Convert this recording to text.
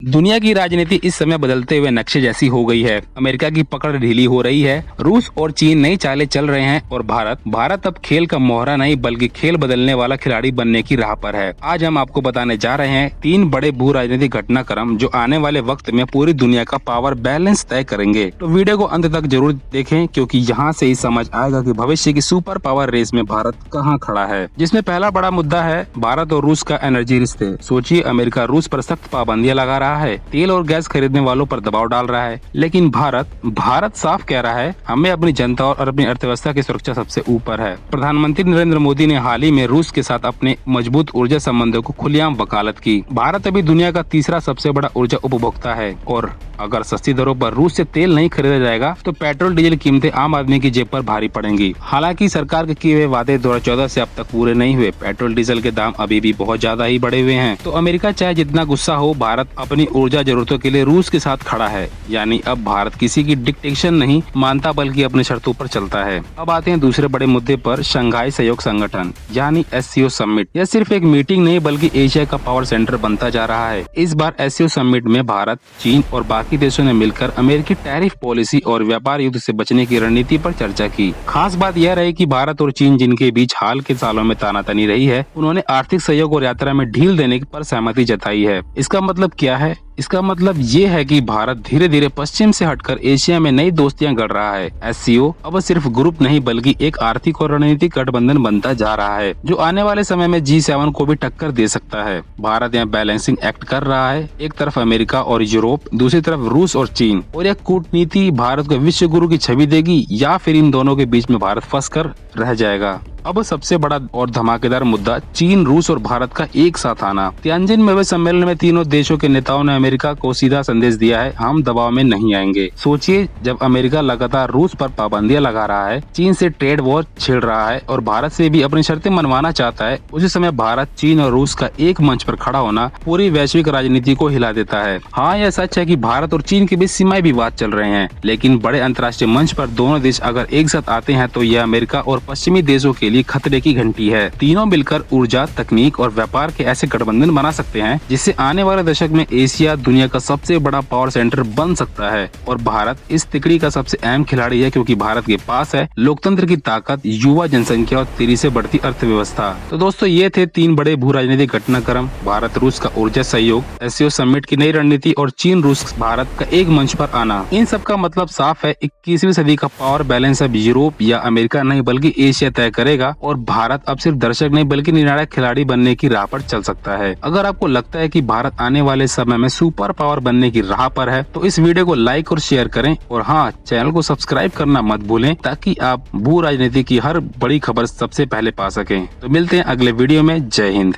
दुनिया की राजनीति इस समय बदलते हुए नक्शे जैसी हो गई है। अमेरिका की पकड़ ढीली हो रही है, रूस और चीन नई चालें चल रहे हैं और भारत अब खेल का मोहरा नहीं बल्कि खेल बदलने वाला खिलाड़ी बनने की राह पर है। आज हम आपको बताने जा रहे हैं 3 बड़े भू राजनीतिक घटनाक्रम जो आने वाले वक्त में पूरी दुनिया का पावर बैलेंस तय करेंगे। तो वीडियो को अंत तक जरूर देखें क्योंकि यहाँ से ही समझ आएगा कि भविष्य की सुपर पावर रेस में भारत कहाँ खड़ा है। जिसमें पहला बड़ा मुद्दा है भारत और रूस का एनर्जी रिश्ते। सोचिए, अमेरिका रूस पर सख्त पाबंदियां लगा रहा है, तेल और गैस खरीदने वालों पर दबाव डाल रहा है, लेकिन भारत साफ कह रहा है हमें अपनी जनता और अपनी अर्थव्यवस्था की सुरक्षा सबसे ऊपर है। प्रधानमंत्री नरेंद्र मोदी ने हाल ही में रूस के साथ अपने मजबूत ऊर्जा संबंधों को खुलेआम वकालत की। भारत अभी दुनिया का तीसरा सबसे बड़ा ऊर्जा उपभोक्ता है और अगर सस्ती दरों पर रूस से तेल नहीं खरीदा जाएगा तो पेट्रोल डीजल कीमतें आम आदमी की जेब पर भारी पड़ेंगी। हालांकि सरकार के किए हुए वादे 2014 से अब तक पूरे नहीं हुए। पेट्रोल डीजल के दाम अभी भी बहुत ज्यादा ही बढ़े हुए हैं। तो अमेरिका चाहे जितना गुस्सा हो, भारत अपनी ऊर्जा जरूरतों के लिए रूस के साथ खड़ा है। यानी अब भारत किसी की डिक्टेशन नहीं मानता बल्कि अपने शर्तों पर चलता है। अब आते हैं दूसरे बड़े मुद्दे पर, शंघाई सहयोग संगठन यानी SCO समिट। यह सिर्फ एक मीटिंग नहीं बल्कि एशिया का पावर सेंटर बनता जा रहा है। इस बार SCO समिट में भारत, चीन और बाकी देशों ने मिलकर अमेरिकी टैरिफ पॉलिसी और व्यापार युद्ध से बचने की रणनीति पर चर्चा की। खास बात यह रही कि भारत और चीन जिनके बीच हाल के सालों में तानातनी रही है, उन्होंने आर्थिक सहयोग और यात्रा में ढील देने पर सहमति जताई है। इसका मतलब क्या है? इसका मतलब ये है कि भारत धीरे धीरे पश्चिम से हटकर एशिया में नई दोस्तियां गढ़ रहा है। SCO अब सिर्फ ग्रुप नहीं बल्कि एक आर्थिक और रणनीतिक गठबंधन बनता जा रहा है जो आने वाले समय में G7 को भी टक्कर दे सकता है। भारत यहाँ बैलेंसिंग एक्ट कर रहा है, एक तरफ अमेरिका और यूरोप, दूसरी तरफ रूस और चीन। और यह कूटनीति भारत को विश्व गुरु की छवि देगी या फिर इन दोनों के बीच में भारत फंस कर रह जाएगा। अब सबसे बड़ा और धमाकेदार मुद्दा, चीन, रूस और भारत का एक साथ आना। तियानजिन में हुए सम्मेलन में तीनों देशों के नेताओं ने अमेरिका को सीधा संदेश दिया है, हम दबाव में नहीं आएंगे। सोचिए, जब अमेरिका लगातार रूस पर पाबंदियां लगा रहा है, चीन से ट्रेड वॉर छेड़ रहा है और भारत से भी अपनी शर्तें मनवाना चाहता है, उसी समय भारत, चीन और रूस का एक मंच पर खड़ा होना पूरी वैश्विक राजनीति को हिला देता है। हाँ, यह सच है कि भारत और चीन के बीच सीमाई विवाद चल रहे हैं, लेकिन बड़े अंतर्राष्ट्रीय मंच पर दोनों देश अगर एक साथ आते हैं तो यह अमेरिका और पश्चिमी देशों के लिए खतरे की घंटी है। तीनों मिलकर ऊर्जा, तकनीक और व्यापार के ऐसे गठबंधन बना सकते हैं जिससे आने वाले दशक में एशिया दुनिया का सबसे बड़ा पावर सेंटर बन सकता है। और भारत इस तिकड़ी का सबसे अहम खिलाड़ी है क्योंकि भारत के पास है लोकतंत्र की ताकत, युवा जनसंख्या और तेजी से बढ़ती अर्थव्यवस्था। तो दोस्तों, ये थे 3 बड़े भू राजनीतिक घटनाक्रम, भारत रूस का ऊर्जा सहयोग, SCO समिट की नई रणनीति और चीन रूस भारत का एक मंच पर आना। इन सब का मतलब साफ है, 21वीं सदी का पावर बैलेंस अब यूरोप या अमेरिका नहीं बल्कि एशिया तय करेगा और भारत अब सिर्फ दर्शक नहीं बल्कि निर्णायक खिलाड़ी बनने की राह पर चल सकता है। अगर आपको लगता है कि भारत आने वाले समय में सुपर पावर बनने की राह पर है तो इस वीडियो को लाइक और शेयर करें और हाँ, चैनल को सब्सक्राइब करना मत भूलें ताकि आप भू राजनीति की हर बड़ी खबर सबसे पहले पा सकें। तो मिलते हैं अगले वीडियो में। जय हिंद।